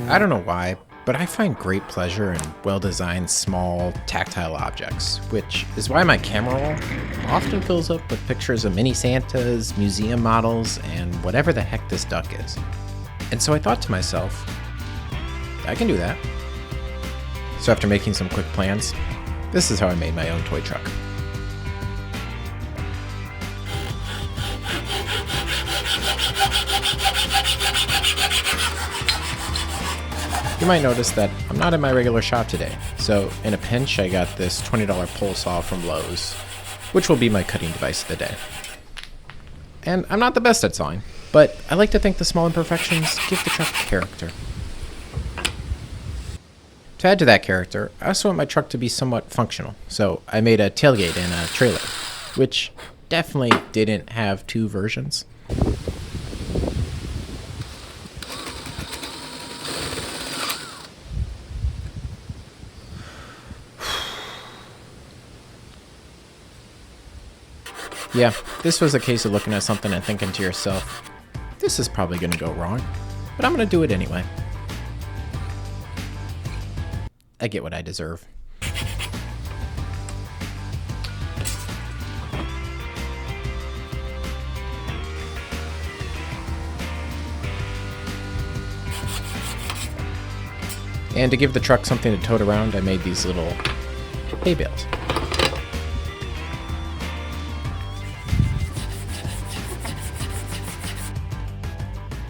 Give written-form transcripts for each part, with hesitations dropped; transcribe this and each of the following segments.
I don't know why, but I find great pleasure in well-designed, small, tactile objects, which is why my camera roll often fills up with pictures of mini Santas, museum models, and whatever the heck this duck is. And so I thought to myself, I can do that. So after making some quick plans, this is how I made my own toy truck. You might notice that I'm not in my regular shop today, so in a pinch I got this $20 pole saw from Lowe's, which will be my cutting device of the day. And I'm not the best at sawing, but I like to think the small imperfections give the truck character. To add to that character, I also want my truck to be somewhat functional, so I made a tailgate and a trailer, which definitely didn't have two versions. Yeah, this was a case of looking at something and thinking to yourself, this is probably going to go wrong, but I'm going to do it anyway. I get what I deserve. And to give the truck something to tote around, I made these little hay bales.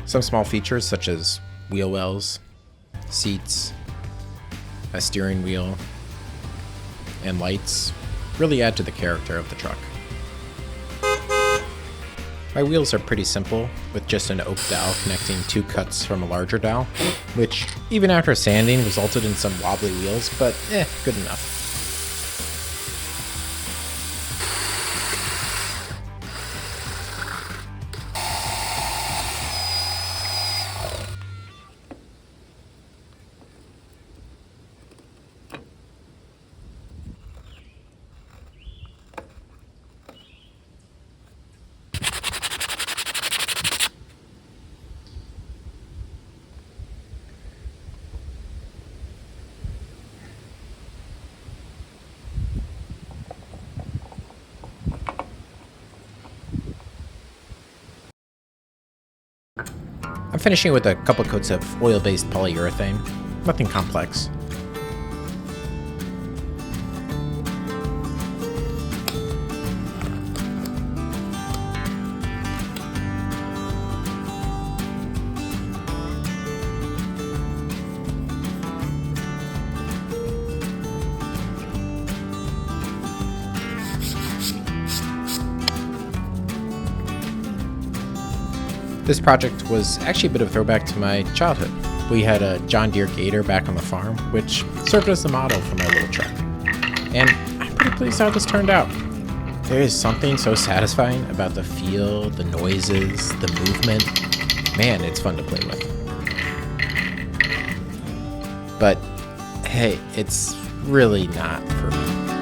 Some small features such as wheel wells, seats, a steering wheel, and lights really add to the character of the truck. My wheels are pretty simple, with just an oak dowel connecting two cuts from a larger dowel, which even after sanding resulted in some wobbly wheels, but good enough. I'm finishing with a couple coats of oil-based polyurethane, nothing complex. This project was actually a bit of a throwback to my childhood. We had a John Deere Gator back on the farm, which served as the model for my little truck. And I'm pretty pleased how this turned out. There is something so satisfying about the feel, the noises, the movement. Man, it's fun to play with. But hey, it's really not for me.